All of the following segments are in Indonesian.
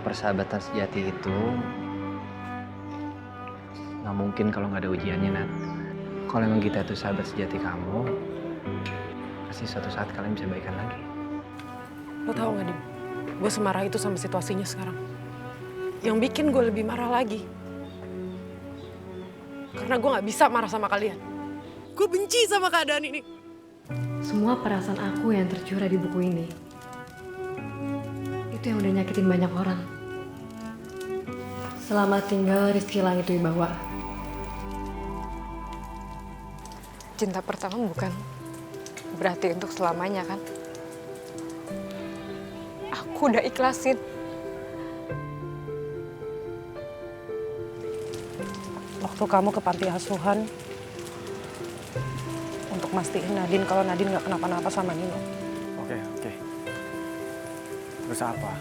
persahabatan sejati itu nggak mungkin kalau nggak ada ujiannya, Nat. Kalau emang kita itu sahabat sejati kamu, pasti suatu saat kalian bisa baikan lagi. Lo tau gak, Dim? Gue semarah itu sama situasinya sekarang. Yang bikin gue lebih marah lagi. Karena gue gak bisa marah sama kalian. Gue benci sama keadaan ini. Semua perasaan aku yang tercurah di buku ini, itu yang udah nyakitin banyak orang. Selamat tinggal Rizky Langit Wibawa. Cinta pertama bukan berarti untuk selamanya kan? Aku udah ikhlasin. Waktu kamu ke panti asuhan untuk mastiin Nadine kalau Nadine nggak kenapa-napa sama Nino. Oke. Terus apa?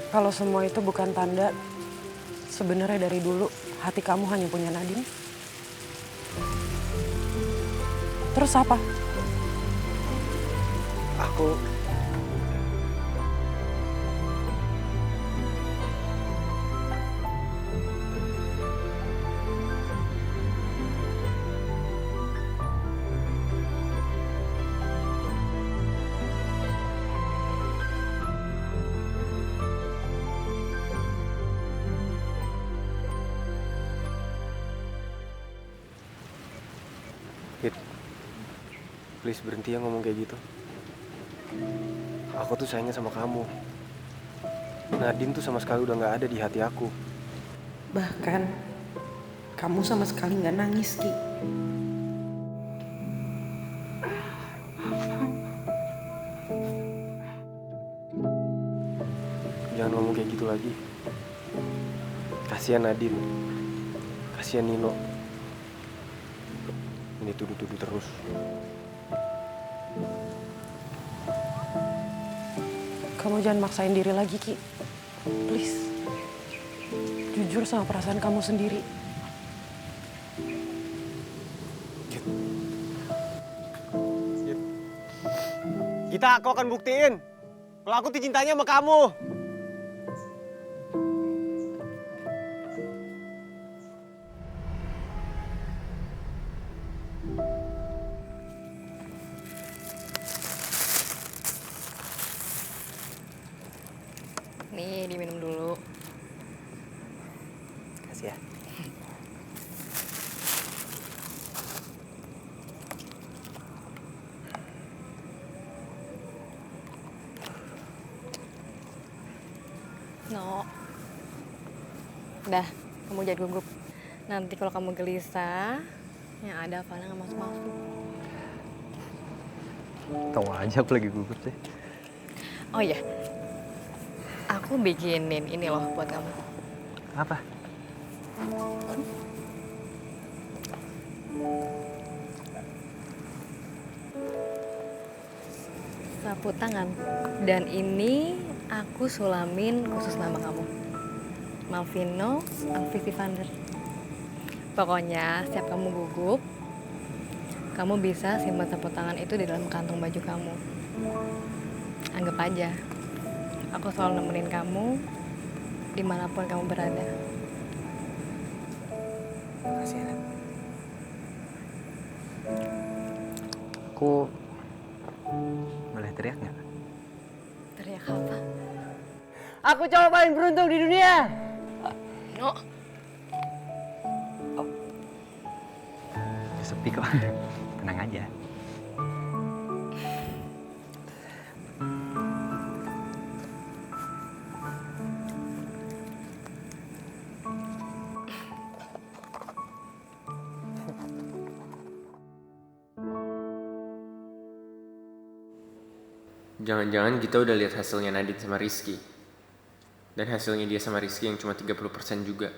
Kalau semua itu bukan tanda, sebenarnya dari dulu hati kamu hanya punya Nadine. Terus apa? Aku... Hit, please berhenti ya ngomong kayak gitu. Aku tuh sayangnya sama kamu. Nadine tuh sama sekali udah gak ada di hati aku. Bahkan kamu sama sekali nggak nangis, Ki. Jangan ngomong kayak gitu lagi. Kasihan Nadine. Kasihan Nino. Ini tuduh-tuduh terus. Kamu jangan maksain diri lagi, Ki. Please. Jujur sama perasaan kamu sendiri. Aku akan buktiin kalau aku tuh cintanya sama kamu. Nih, diminum dulu. Kasih ya. No. Udah, kamu jangan gugup. Nanti kalau kamu gelisah, yang ada Fana nggak masuk-masuk. Tahu aja aku lagi gugup sih. Oh iya, aku bikinin ini loh buat kamu. Apa? Sapu tangan. Dan ini aku sulamin khusus nama kamu. Malvino Alfifi Vander. Pokoknya setiap kamu gugup, kamu bisa simpan sapu tangan itu di dalam kantong baju kamu. Anggap aja, aku selalu nemenin kamu dimanapun kamu berada. Makasih ya, Nat. Aku boleh teriak nggak? Teriak apa? Aku cowok paling beruntung di dunia. No. Ya, sepi kok. Tenang aja. Jangan-jangan kita udah lihat hasilnya Nadine sama Rizky. Dan hasilnya dia sama Rizky yang cuma 30% juga.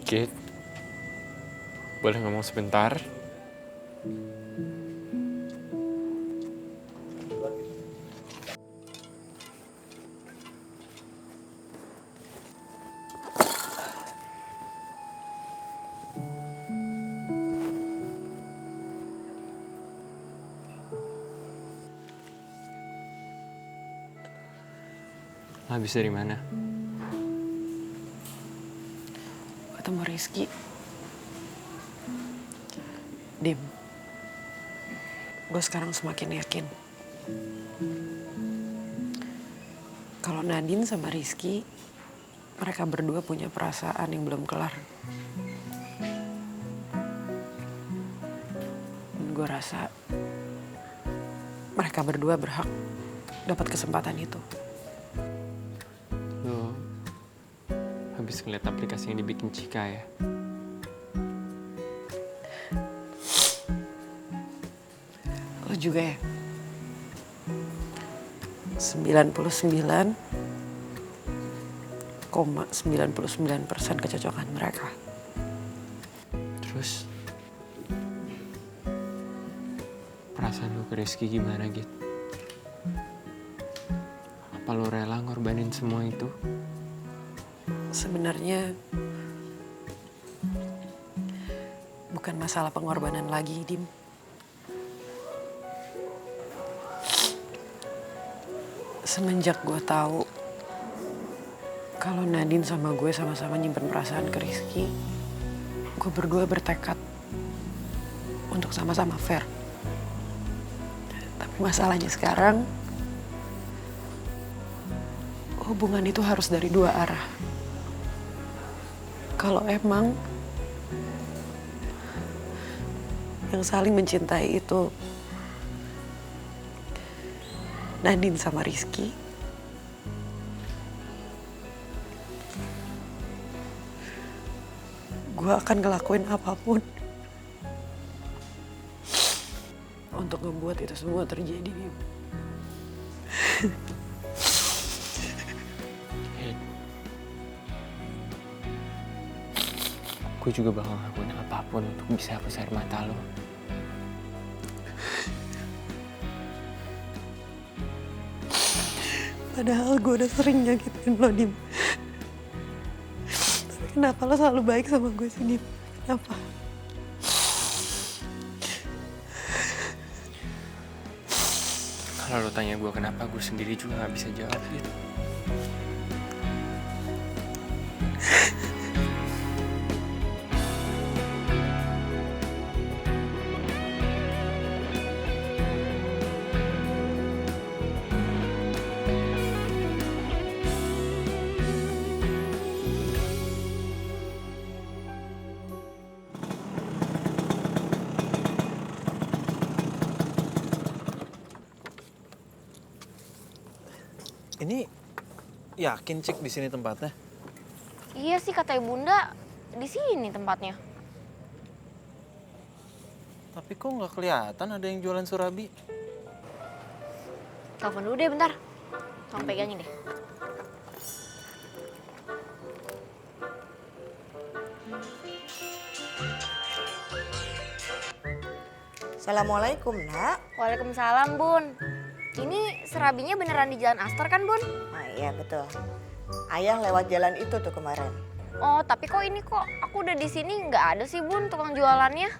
Kit, boleh ngomong sebentar? Lo habis dari mana? Ketemu Rizky. Dim, gue sekarang semakin yakin kalau Nadine sama Rizky, mereka berdua punya perasaan yang belum kelar. Dan gue rasa mereka berdua berhak dapat kesempatan itu. Lo habis ngeliat aplikasi yang dibikin Cika ya? Lo juga ya? 99,99% kecocokan mereka. Terus perasaan lo ke Rizky gimana gitu? Apa lo rela ngorbanin semua itu? Sebenarnya bukan masalah pengorbanan lagi, Dim. Semenjak gue tahu kalau Nadine sama gue sama-sama nyimpen perasaan ke Rizky, gue berdua bertekad untuk sama-sama fair. Tapi masalahnya sekarang, hubungan itu harus dari dua arah. Kalau emang yang saling mencintai itu Nadine sama Rizky, gue akan ngelakuin apapun untuk ngebuat itu semua terjadi. Gue juga bakal ngelakuin apapun untuk bisa hapus air mata lo. Padahal gue udah sering nyakitin lo, Dim. Tapi kenapa lo selalu baik sama gue sih, Dim? Kenapa? Kalau lo tanya gue kenapa, gue sendiri juga gak bisa jawab gitu. Ini yakin Cik di sini tempatnya? Iya sih kata Bunda, di sini tempatnya. Tapi kok nggak kelihatan ada yang jualan surabi? Telepon dulu deh bentar. Kamu pegangin deh. Assalamualaikum, Nak. Waalaikumsalam, Bun. Ini serabinya beneran di Jalan Astor kan, Bun? Ah, iya, betul. Ayah lewat jalan itu tuh kemarin. Oh, tapi kok ini kok aku udah di sini nggak ada sih, Bun, tukang jualannya.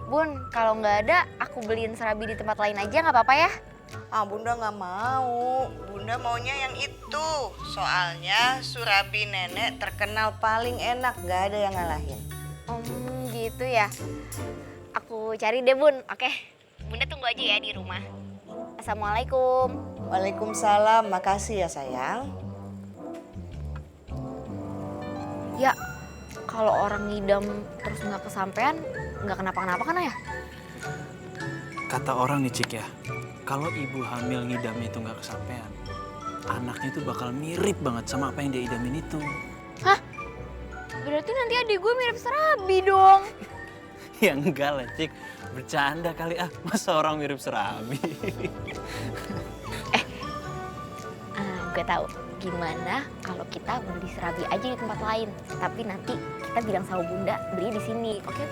Bun, kalau nggak ada, aku beliin serabi di tempat lain aja nggak apa-apa ya? Ah, Bunda nggak mau. Bunda maunya yang itu. Soalnya surabi nenek terkenal paling enak, nggak ada yang ngalahin. Gitu ya. Aku cari deh, Bun. Oke, Bunda tunggu aja ya di rumah. Assalamualaikum. Waalaikumsalam, makasih ya sayang. Ya, kalau orang ngidam terus nggak kesampean, nggak kenapa-kenapa kan ya? Kata orang nih Cik ya, kalau ibu hamil ngidamnya itu nggak kesampean, anaknya itu bakal mirip banget sama apa yang dia idamin itu. Hah? Berarti nanti adik gue mirip serabi dong. Ya enggak lah Cik, bercanda kali ah, masa orang mirip serabi. Gue tahu. Gimana kalau kita beli serabi aja di tempat lain, tapi nanti kita bilang sama Bunda beli di sini, oke?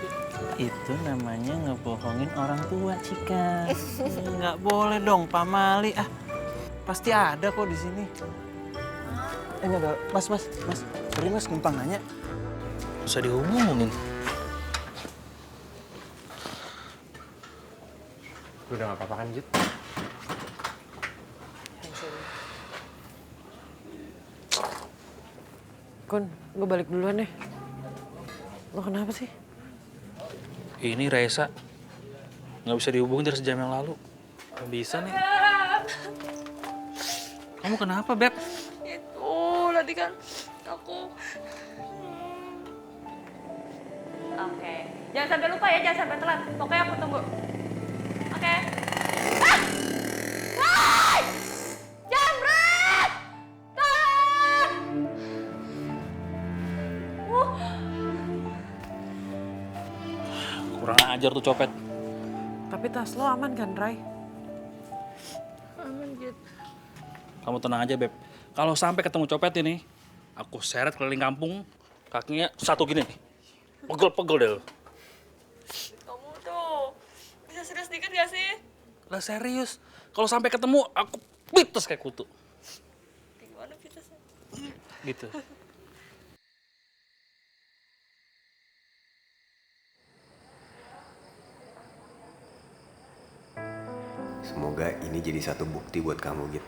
Itu namanya ngebohongin orang tua Cika. Nggak boleh dong pamali ah, pasti ada kok di sini. Enggak ada, mas, sorry mas numpang nanya. Usah dihubungin. Udah gak apa-apa kan, Jut? Kun, gue balik duluan deh. Lo kenapa sih? Ini Raisa. Nggak bisa dihubungin dari sejam yang lalu. Nggak bisa nih. Kamu kenapa, Beb? Itu tadi kan aku. Oke. Jangan sampai lupa ya, jangan sampai telat. Pokoknya aku tunggu. Oke. Ah! Hai! Jangan berat! Tolong! Kurang ajar tuh copet. Tapi tas lo aman kan, Ray? Aman gitu. Kamu tenang aja, Beb. Kalau sampai ketemu copet ini, aku seret keliling kampung, kakinya satu gini nih. Pegel-pegel deh lo. Kamu tuh bisa serius dikit gak sih? Lah serius. Kalau sampai ketemu, aku pites kayak kutu. Gimana pitesnya? Gitu. Semoga ini jadi satu bukti buat kamu, Git.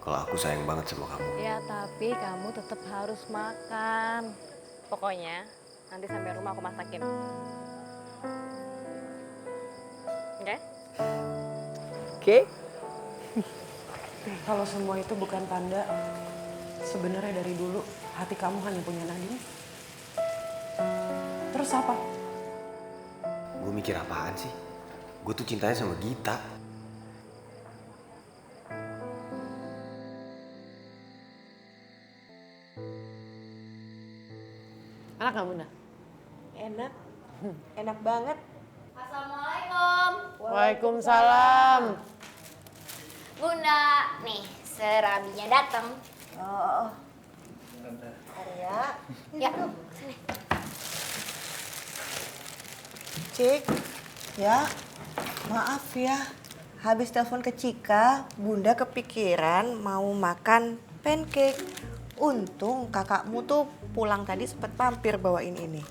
Kalau aku sayang banget sama kamu. Ya, tapi kamu tetap harus makan. Pokoknya nanti sampai rumah aku masakin. Oke? Oke. Kalau semua itu bukan tanda, sebenarnya dari dulu hati kamu hanya punya Nadine. Terus apa? Gue mikir apaan sih? Gue tuh cintanya sama Gita. Enak gak, Bunda? Enak. Enak banget. Assalamualaikum. Waalaikumsalam. Bunda, nih serabinya datang. Oh. Arya. Ya, sini. Cik, ya maaf ya. Habis telepon ke Cika, Bunda kepikiran mau makan pancake. Untung kakakmu tuh pulang tadi sempet mampir bawain ini.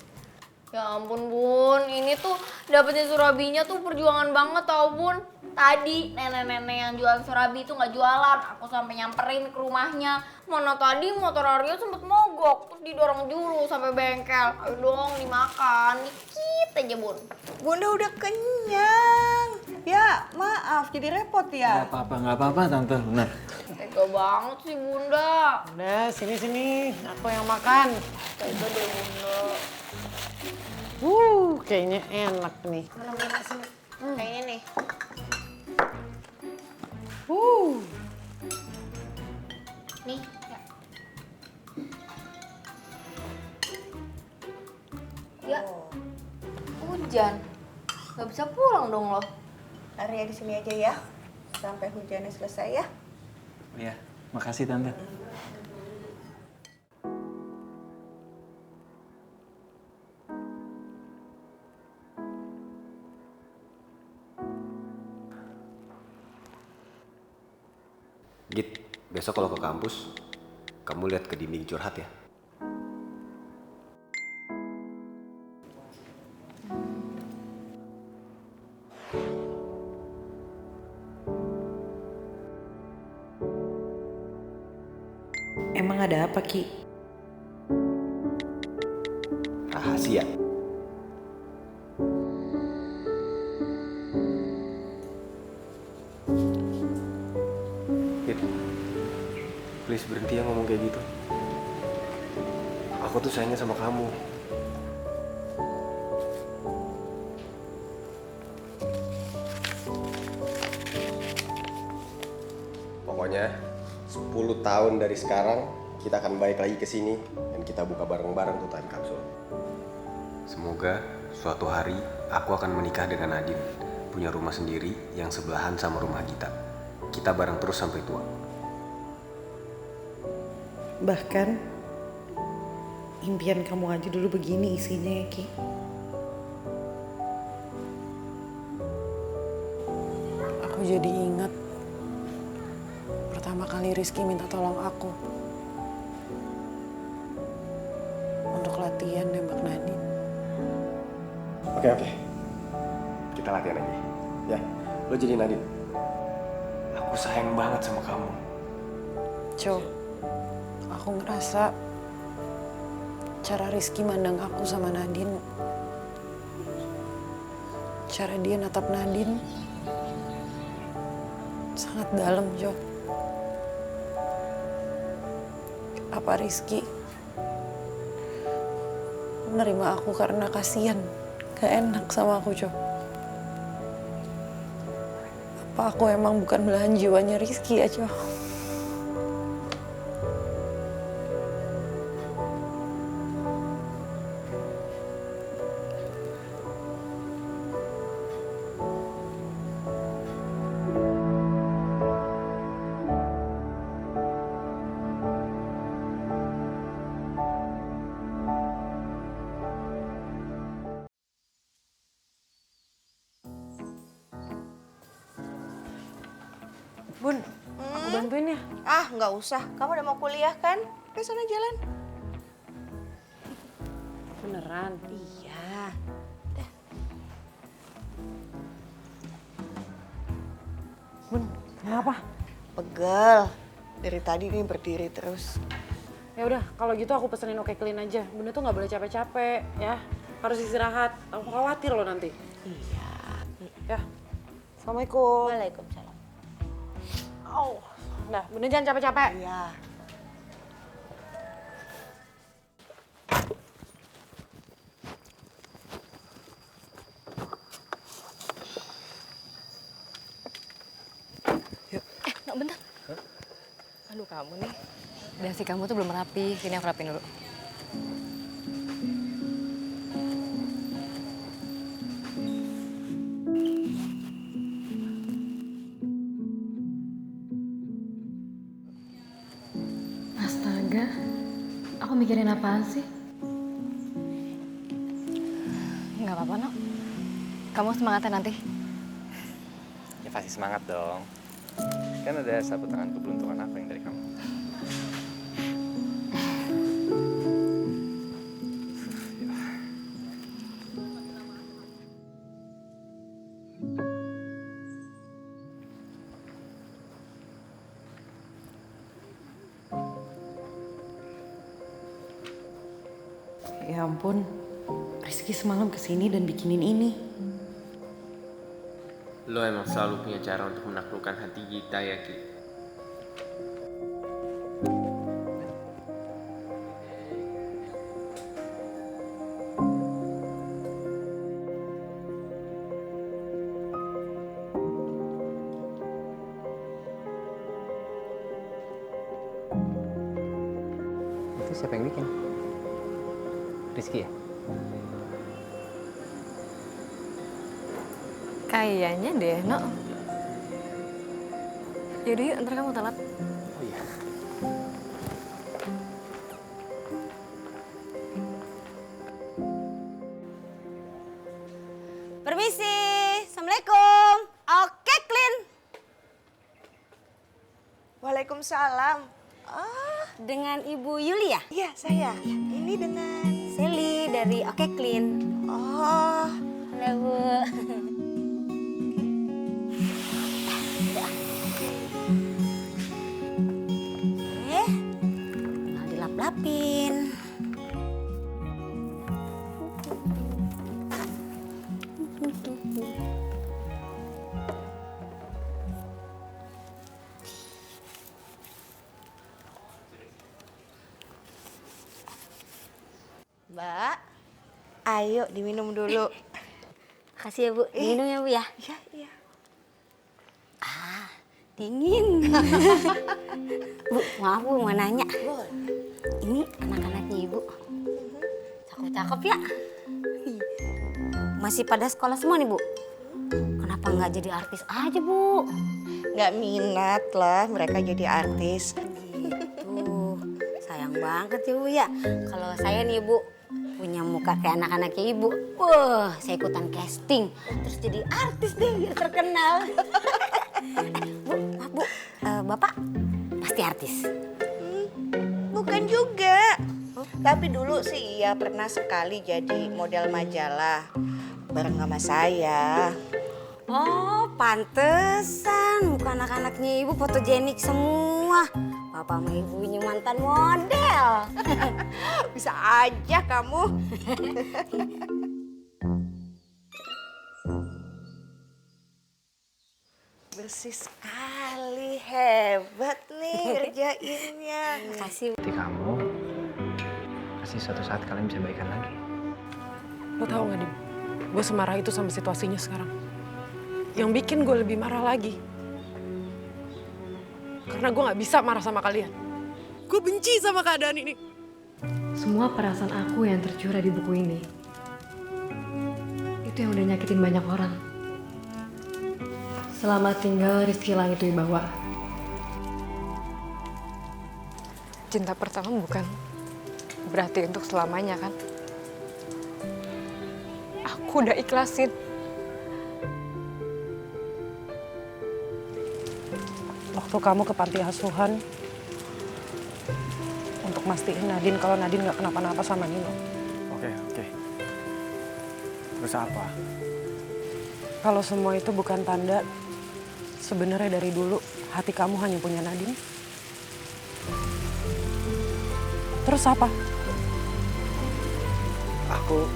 Ya ampun Bun, ini tuh dapetin surabinya tuh perjuangan banget tau Bun. Tadi nenek-nenek yang jualan surabi itu nggak jualan, aku sampai nyamperin ke rumahnya. Mana tadi motor Aryo sempet mogok, terus didorong juru sampai bengkel. Ayo dong dimakan, dikit aja Bun. Bunda udah kenyang. Ya maaf, jadi repot ya. Nggak apa-apa Tante, benar. Tega banget sih Bunda. Udah, sini. Aku yang makan. Tega deh Bunda. Kayaknya enak nih. Mana sini? Kayaknya nih. Nih, ya. Ya, hujan. Gak bisa pulang dong lo. Arya di sini aja ya, sampai hujannya selesai ya. Iya, makasih Tante. Git, besok kalau ke kampus, kamu lihat ke dinding curhat ya. Emang ada apa, Ki? Rahasia. Git, please berhenti ya ngomong kayak gitu. Aku tuh sayangnya sama kamu. Pokoknya 10 tahun dari sekarang kita akan balik lagi ke sini dan kita buka bareng-bareng tuh time capsule. Semoga suatu hari aku akan menikah dengan Nadine, punya rumah sendiri yang sebelahan sama rumah kita. Kita bareng terus sampai tua. Bahkan impian kamu aja dulu begini isinya ya, Ki. Aku jadi ingat pertama kali Rizky minta tolong aku untuk latihan nembak Nadine. Oke. Kita latihan aja. Ya, lo jadi Nadine. Aku sayang banget sama kamu. Co, aku ngerasa cara Rizky mandang aku sama Nadine, cara dia natap Nadine sangat dalam, Jo. Apa Rizky menerima aku karena kasihan, gak enak sama aku, Jo? Apa aku emang bukan belahan jiwanya Rizky ya, Jo? Bun, aku bantuin ya? Ah, nggak usah. Kamu udah mau kuliah kan? Ke sana jalan. Beneran? Iya. Bun, kenapa? Pegel. Dari tadi nih berdiri terus. Ya udah, kalau gitu aku pesenin Oke Clean aja. Bunda tuh nggak boleh capek-capek, ya. Harus istirahat. Aku khawatir loh nanti. Iya. Ya. Assalamualaikum. Waalaikumsalam. Oh, nah, Bunda jangan capek-capek. Iya. Nggak, bentar. Aduh, kamu nih. Dasi kamu tuh belum rapi. Sini aku rapin dulu. Astaga, aku mikirin apaan sih? Nggak apa-apa, Nok. Kamu semangat ya nanti? Ya pasti semangat dong. Kan ada sapu tangan keberuntungan aku yang dari kamu. Ya ampun, Rizky semalam kesini dan bikinin ini. Lo emang selalu punya cara untuk menaklukkan hati kita ya, Ki. Itu siapa yang bikin? Rizky ya? Kayaknya deh, Nok. Yaudah yuk, ntar kamu telat. Oh iya. Permisi. Assalamualaikum. Oke, Clean. Waalaikumsalam. Oh, Dengan Ibu Yuli ya? iya saya. Ini dengan Sally dari Oke Clean. Oh, Halo Bu. Tinggal dilap-lapin. Mbak. Ayo diminum dulu. Makasih ya Bu. Diminum ya Bu ya. Iya, iya. Dingin. Bu, maaf Bu mau nanya. Ini anak-anaknya Ibu. Cakep-cakep ya. Masih pada sekolah semua nih Bu. Kenapa nggak jadi artis aja Bu? Nggak minat lah mereka jadi artis. Gitu. Sayang banget ya Bu ya. Kalau saya nih Bu punya muka kayak anak-anaknya Ibu. Wah, saya ikutan casting. Terus jadi artis deh biar terkenal. Bu, maaf Bu. Bapak pasti artis. Bukan juga. Tapi dulu sih iya pernah sekali jadi model majalah bareng sama saya. Oh, Pantesan muka anak-anaknya ibu fotogenik semua. Papa sama ibunya mantan model. Bisa aja kamu. Bersih sekali, hebat nih ngerjainnya. Makasih. Hati kamu, pasti suatu saat kalian bisa baikan lagi. Lo tau gak, Dim? Gue semarah itu sama situasinya sekarang. Yang bikin gue lebih marah lagi. Karena gue gak bisa marah sama kalian. Gue benci sama keadaan ini. Semua perasaan aku yang tercurah di buku ini, itu yang udah nyakitin banyak orang. Selamat tinggal Rizky Langit Wibawa. Cinta pertama bukan berarti untuk selamanya kan? Aku udah ikhlasin. Waktu kamu ke panti asuhan untuk mastiin Nadine kalau Nadine nggak kenapa-napa sama Nino. Oke. Terus apa? Kalau semua itu bukan tanda, sebenarnya dari dulu hati kamu hanya punya Nadine. Terus apa? Aku...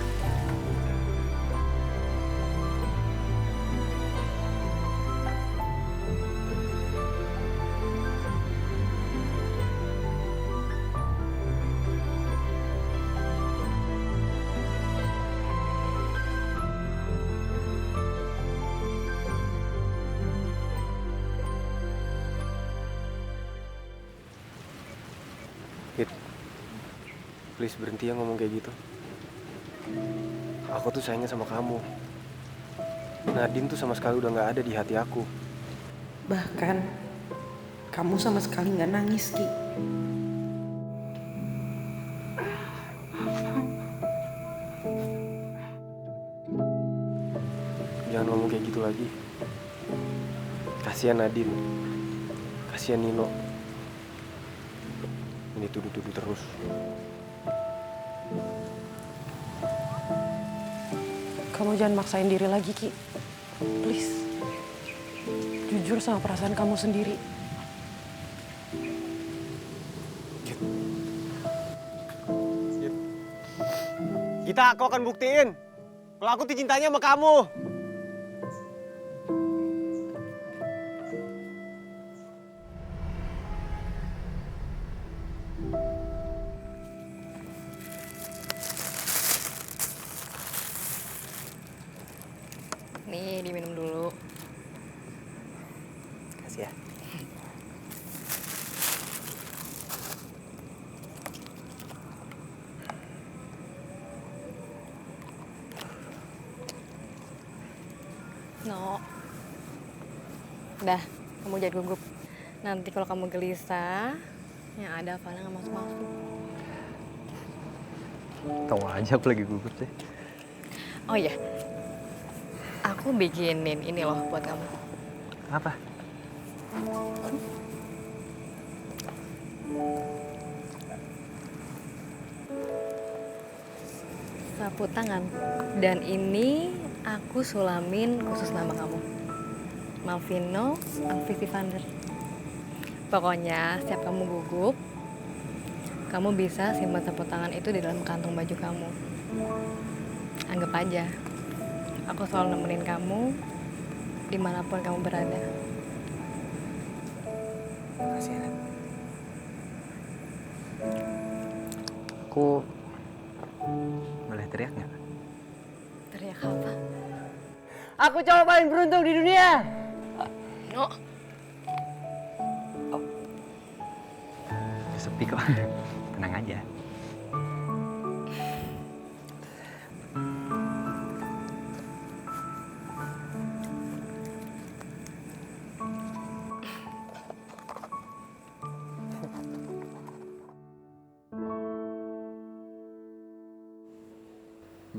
Please berhenti ya ngomong kayak gitu. Aku tuh sayangnya sama kamu. Nadine tuh sama sekali udah gak ada di hati aku. Bahkan kamu sama sekali nggak nangis, Ki. Jangan ngomong kayak gitu lagi. Kasihan Nadine. Kasihan Nino. Ini tuduh-tuduh terus. Kamu jangan maksain diri lagi, Ki. Please. Jujur sama perasaan kamu sendiri. Aku akan buktiin kalau aku tuh cintanya sama kamu. Nih, diminum dulu. Kasih ya. No. Udah, kamu jangan gugup. Nanti kalau kamu gelisah, yang ada Fana nggak masuk-masuk. Tahu aja aku lagi gugup sih. Oh iya, aku bikinin ini loh buat kamu. Apa? Sapu tangan. Dan ini aku sulamin khusus nama kamu. Malvino Vivi Vander. Pokoknya setiap kamu gugup, kamu bisa simpan sapu tangan itu di dalam kantong baju kamu. Anggap aja, aku selalu nemenin kamu dimanapun kamu berada. Makasih ya, Nat. Aku boleh teriak nggak? Teriak apa? Aku cowok paling beruntung di dunia. No. Udah sepi kok. Tenang aja.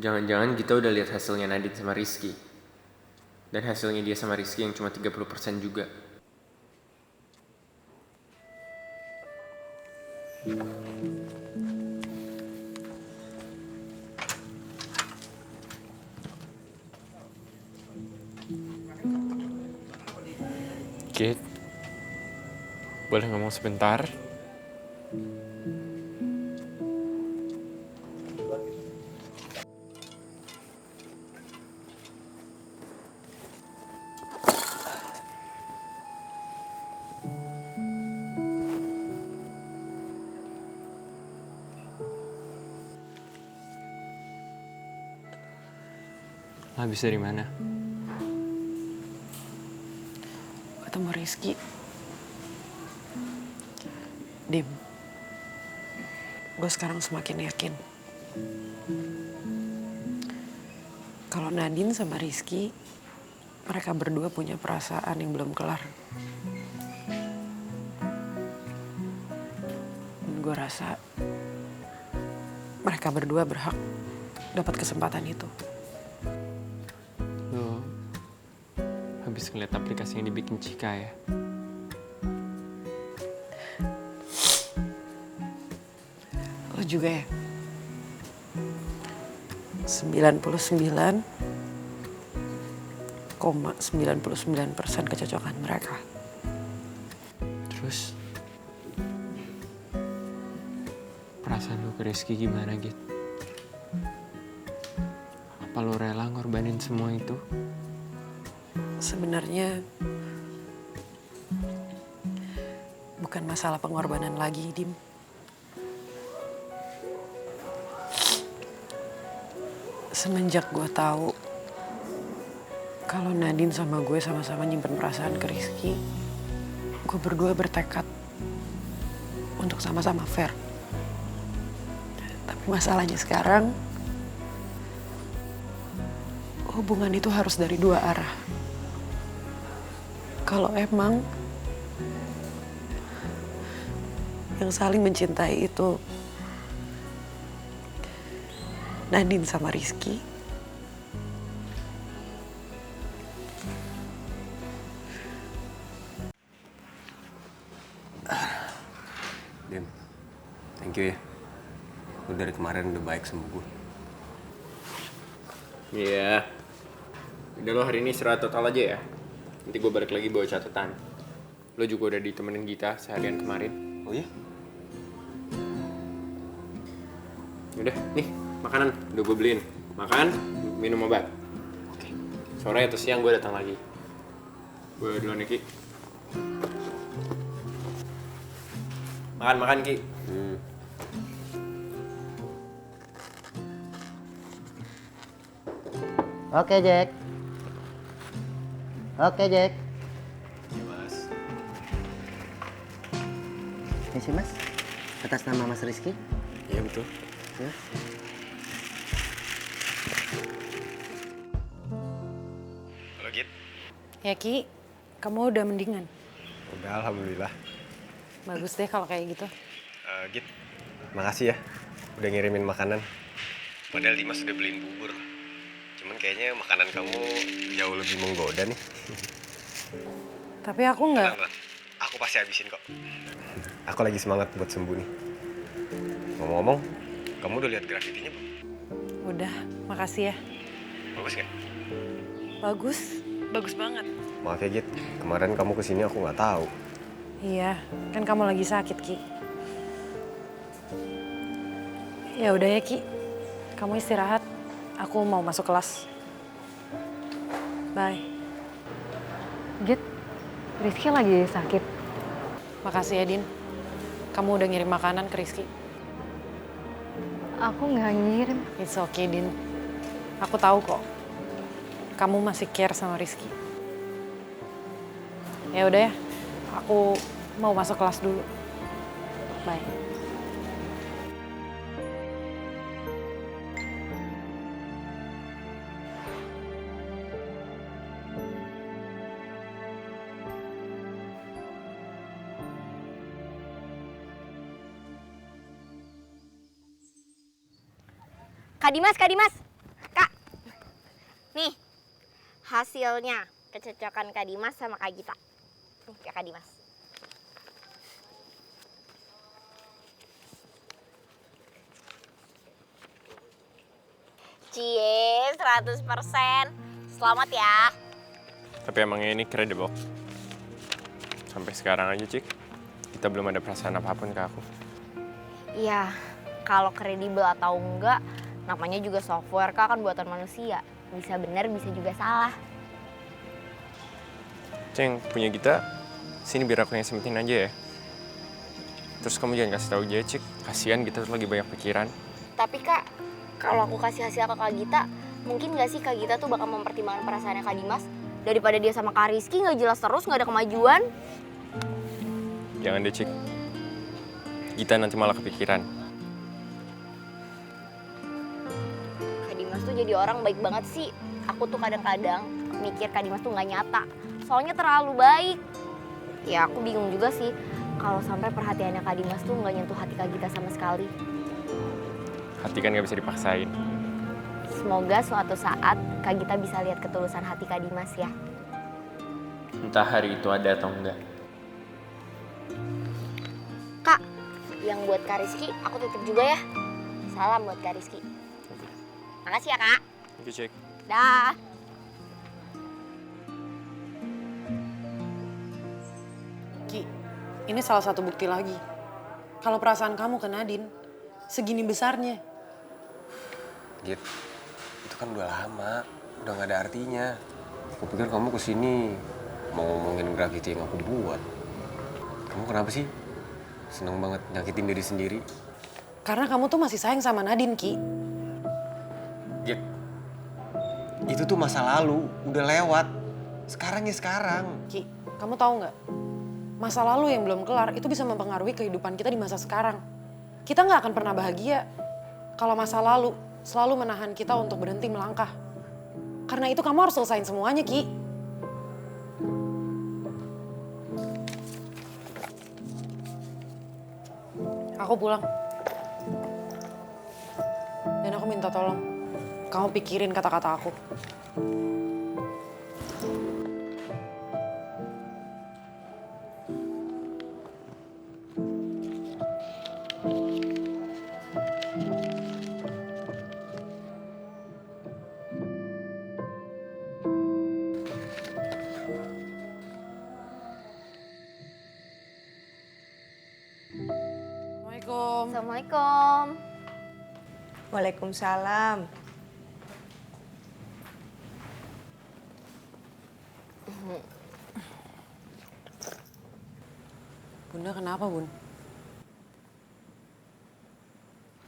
Jangan-jangan kita udah lihat hasilnya Nadine sama Rizky. Dan hasilnya dia sama Rizky yang cuma 30% juga. Kit, boleh ngomong sebentar? Habis dari mana? Ketemu Rizky. Dim, gue sekarang semakin yakin kalau Nadine sama Rizky, mereka berdua punya perasaan yang belum kelar. Dan gue rasa mereka berdua berhak dapat kesempatan itu. Lo habis ngeliat aplikasi yang dibikin Cika ya? Lo juga ya? 99,99% kecocokan mereka. Terus perasaan lo ke Rizky gimana, Git? Apa lo rela ngorbanin semua itu? Sebenarnya bukan masalah pengorbanan lagi, Dim. Semenjak gue tahu kalau Nadine sama gue sama-sama nyimpen perasaan ke Rizky, gue berdua bertekad untuk sama-sama fair. Tapi masalahnya sekarang, hubungan itu harus dari dua arah. Kalau emang yang saling mencintai itu Nadine sama Rizky, Dim, thank you ya. Lu dari kemarin udah baik sama gue. Iya. Udah lo hari ini istirahat total aja ya. Nanti gue balik lagi bawa catatan. Lo juga udah ditemenin Gita seharian kemarin. Oh iya? Udah, nih makanan udah gue beliin. Makan, minum obat. Oke. Sore atau siang gue datang lagi. Gue duluan nih, Ki. Makan, Ki. Oke, Jack. Oke, Jack. Iya, Mas. Ini sih, Mas. Atas nama Mas Rizky. Iya, betul. Ya. Halo, Git. ya Ki, kamu udah mendingan. Udah, alhamdulillah. Bagus deh kalau kayak gitu. Git, makasih ya udah ngirimin makanan. Padahal Dimas udah beliin bubur. Cuman kayaknya makanan kamu jauh lebih menggoda nih. Tapi aku nggak. Kenapa? Aku pasti habisin kok. Aku lagi semangat buat sembuh nih. Ngomong-ngomong, kamu udah lihat grafitinya belum? Udah, makasih ya. Bagus nggak? Bagus, bagus banget. Maaf ya Git, kemarin kamu kesini aku nggak tahu. Iya, kan kamu lagi sakit, Ki. Ya udah ya, Ki. Kamu istirahat. Aku mau masuk kelas. Bye. Git, Rizky lagi sakit. Makasih ya, Din. Kamu udah ngirim makanan ke Rizky. Aku nggak ngirim. It's okay, Din. Aku tahu kok. Kamu masih care sama Rizky. Ya udah ya. Aku mau masuk kelas dulu. Bye. Kak Dimas, Kak. Nih, hasilnya kecocokan Kak Dimas sama Kak Gita. Nih, Kak Dimas. Cie, 100%. Selamat ya. Tapi emangnya ini kredibel? Sampai sekarang aja, Cik, kita belum ada perasaan apapun ke aku. Iya, kalau kredibel atau enggak, namanya juga software Kak, kan buatan manusia. Bisa benar, bisa juga salah. Ceng, punya kita, sini biar aku yang semetin aja ya. Terus kamu jangan kasih tahu dia, Cik. Kasihan kita tuh lagi banyak pikiran. Tapi Kak, kalau aku kasih hasil ke Kak Gita, mungkin gak sih Kak Gita tuh bakal mempertimbangkan perasaannya Kak Dimas? Daripada dia sama Kak Rizky gak jelas terus, gak ada kemajuan. Jangan deh, Cik. Gita nanti malah kepikiran. Kak Dimas tuh jadi orang baik banget sih. Aku tuh kadang-kadang mikir Kak Dimas tuh gak nyata. Soalnya terlalu baik. Ya aku bingung juga sih kalau sampai perhatiannya Kak Dimas tuh gak nyentuh hati Kak Gita sama sekali. Hati kan gak bisa dipaksain. Semoga suatu saat Kak Gita bisa lihat ketulusan hati Kak Dimas ya. Entah hari itu ada atau enggak. Kak, yang buat Kak Rizky aku titip juga ya. Salam buat Kak Rizky. Makasih ya Kak. Oke, Cik. Dah. Ki, ini salah satu bukti lagi. Kalau perasaan kamu ke Nadine segini besarnya. Git, itu kan udah lama, udah gak ada artinya. Aku pikir kamu kesini mau ngomongin gravity yang aku buat. Kamu kenapa sih? Seneng banget nyakitin diri sendiri. Karena kamu tuh masih sayang sama Nadine, Ki. Git, itu tuh masa lalu, udah lewat. Sekarang ya sekarang. Ki, kamu tahu nggak? Masa lalu yang belum kelar itu bisa mempengaruhi kehidupan kita di masa sekarang. Kita nggak akan pernah bahagia kalau masa lalu selalu menahan kita untuk berhenti melangkah. Karena itu kamu harus selesain semuanya, Ki. Aku pulang. Dan aku minta tolong, kamu pikirin kata-kata aku. Assalamualaikum. Waalaikumsalam. Bunda kenapa, Bun?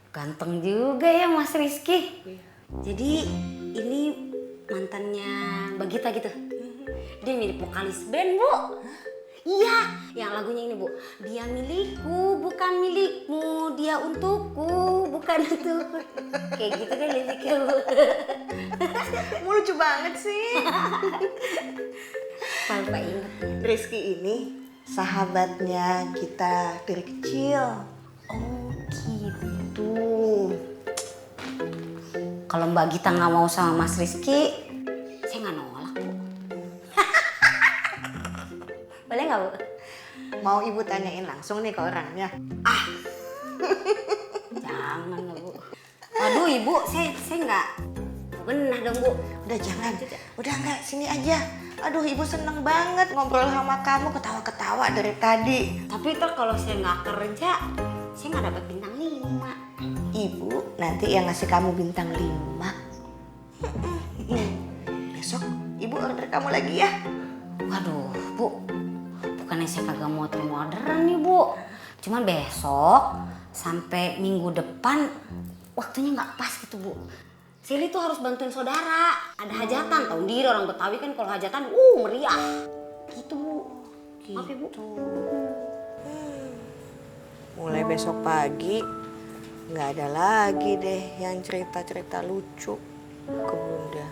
Ganteng juga ya Mas Rizky. Jadi ini mantannya Bagita gitu. Dia mirip vokalis band, Bu. Iya, yang lagunya ini, Bu. Dia milikku, bukan milikmu. Dia untukku, bukan untukku. Kayak gitu kan liriknya, Bu. Lucu banget sih. Lupa inget. Rizky ini sahabatnya kita dari kecil. Oh gitu. Kalau Mbak Gita nggak mau sama Mas Rizky, saya nggak nolak, Bu. Boleh nggak, Bu? Mau Ibu tanyain langsung nih ke orangnya? Jangan lah, Bu. Waduh, Ibu, saya nggak benar dong, Bu. Udah jangan, udah enggak, sini aja. Aduh, Ibu seneng banget ngobrol sama kamu, ketawa-ketawa dari tadi. Tapi ntar kalau saya nggak kerja, saya nggak dapat bintang 5. Ibu nanti yang ngasih kamu bintang 5. Besok Ibu order kamu lagi ya. Waduh, Bu. Bukannya saya kagak mau terima orderan nih, Bu. Cuman besok sampai minggu depan waktunya nggak pas gitu, Bu. Sili tuh harus bantuin saudara. Ada hajatan, tahu diri orang Betawi kan kalau hajatan, meriah. Gitu, Bu. Maaf ya, Bu. Mulai besok pagi nggak ada lagi deh yang cerita-cerita lucu ke Bunda.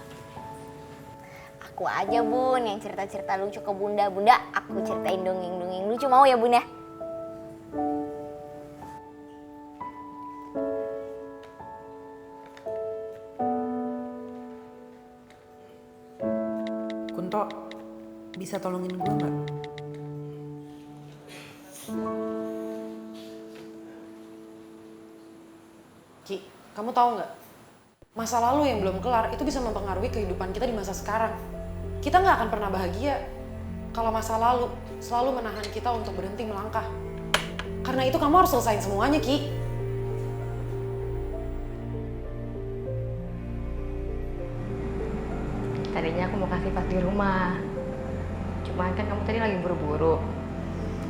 Aku aja Bun yang cerita-cerita lucu ke Bunda. Bunda, aku ceritain dongeng-dongeng lucu, mau ya Bunda? Kunto, bisa tolongin gue nggak? Ki, kamu tahu nggak? Masa lalu yang belum kelar itu bisa mempengaruhi kehidupan kita di masa sekarang. Kita nggak akan pernah bahagia kalau masa lalu selalu menahan kita untuk berhenti melangkah. Karena itu kamu harus selesain semuanya, Ki. Tadinya aku mau kasih pas di rumah. Cuman kan kamu tadi lagi buru-buru.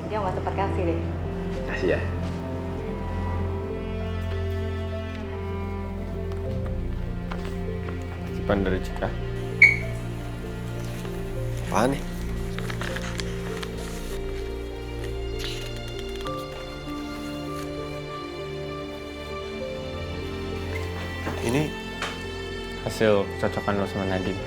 Jadi aku gak sempat kasih deh. Kasih ya. Titipan dari Cika. Apaan nih? Ini Hasil cocokan lo sama Nadine.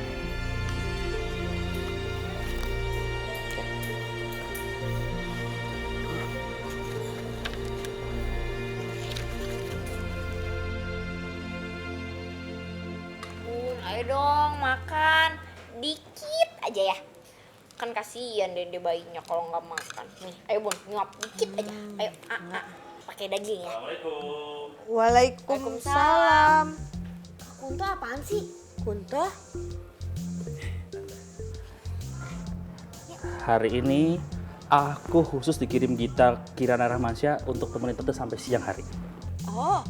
Bun, ayo dong makan. Dikit aja ya. Kan kasihan deh bayinya kalau nggak makan. Nih, ayo Bun, nyuap dikit aja. Ayo, pakai daging ya. Waalaikumsalam. Kunto apaan sih? Kunto? Hari ini aku khusus dikirim gitar Kirana Rahmansyah untuk temenin tante sampai siang hari. Oh.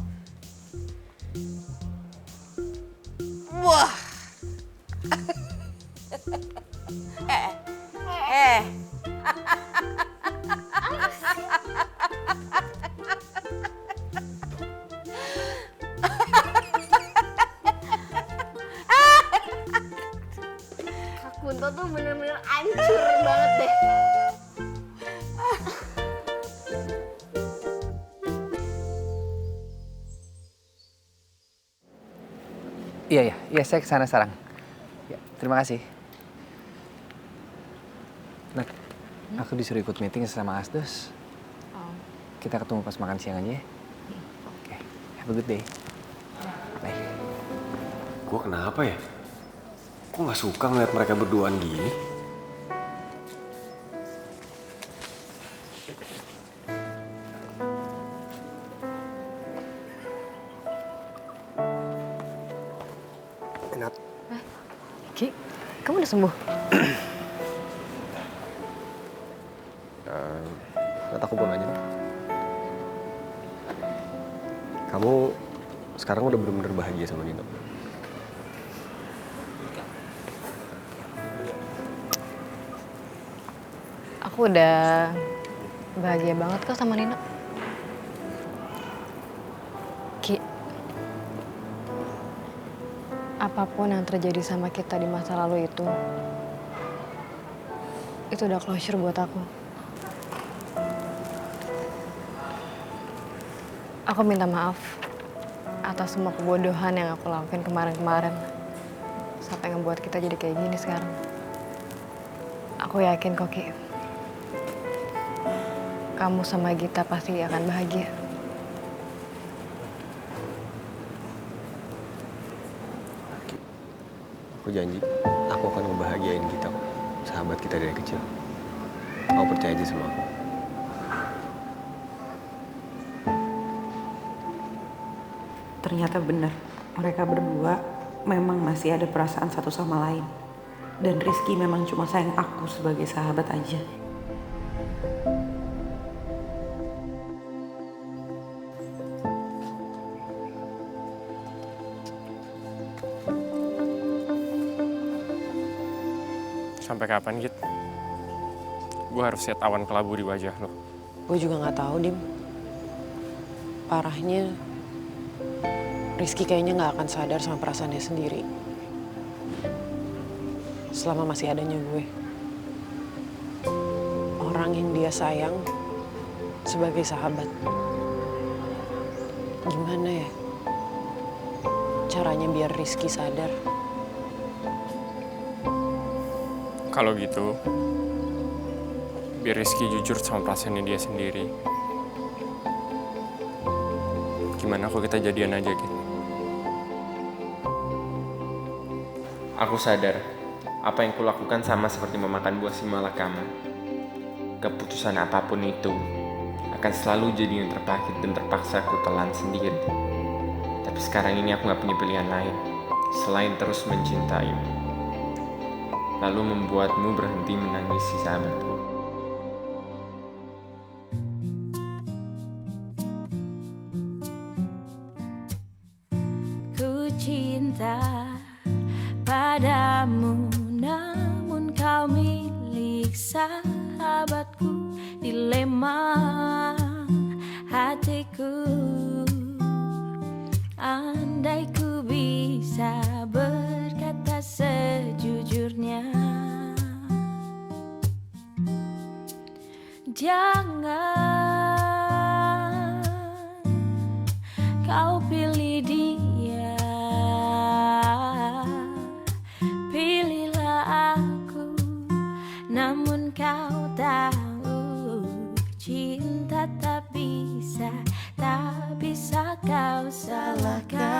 Wah. eh. Kak Kunto tuh bener-bener hancur banget deh. Iya, saya kesana sekarang. Ya, terima kasih. Nat, aku disuruh ikut meeting sama Asdos. Kita ketemu pas makan siang aja ya. Oke, have a good day. Bye. Gue kenapa ya? Gue gak suka ngeliat mereka berduaan gini. Nat. Ki, kamu udah sembuh? Nat, aku mau nanya. Kamu sekarang udah bener-bener bahagia sama Nino? Aku udah bahagia banget kok sama Nino. Ki, apapun yang terjadi sama kita di masa lalu itu udah closure buat aku. Aku minta maaf atas semua kebodohan yang aku lakuin kemarin-kemarin sampai ngebuat kita jadi kayak gini sekarang. Aku yakin kok, Ki, kamu sama Gita pasti akan bahagia. Aku janji, aku akan ngebahagiain kita kok. Sahabat kita dari kecil. Kau percaya aja sama aku. Ternyata benar, mereka berdua memang masih ada perasaan satu sama lain. Dan Rizky memang cuma sayang aku sebagai sahabat aja. Sampai kapan, Git? Gue harus lihat awan kelabu di wajah lo. Gue juga nggak tahu, Dim. Parahnya, Rizky kayaknya nggak akan sadar sama perasaannya sendiri. Selama masih adanya gue. Orang yang dia sayang sebagai sahabat. Gimana ya caranya biar Rizky sadar? Kalau gitu, biar Rizky jujur sama perasaannya dia sendiri. Gimana kalau kita jadian aja, gitu? Aku sadar, apa yang kulakukan sama seperti memakan buah si malakama. Keputusan apapun itu akan selalu jadi yang terpakit dan terpaksa aku telan sendiri. Tapi sekarang ini aku gak punya pilihan lain selain terus mencintaimu. lalu membuatmu berhenti menangisi sahabatku. Ku cinta padamu, namun kau milik sahabatku. Dilema hatiku, andai ku bisa berkata sejujurnya. Jangan kau pilih dia, pilihlah aku. Namun kau tahu cinta tak bisa kau salahkan.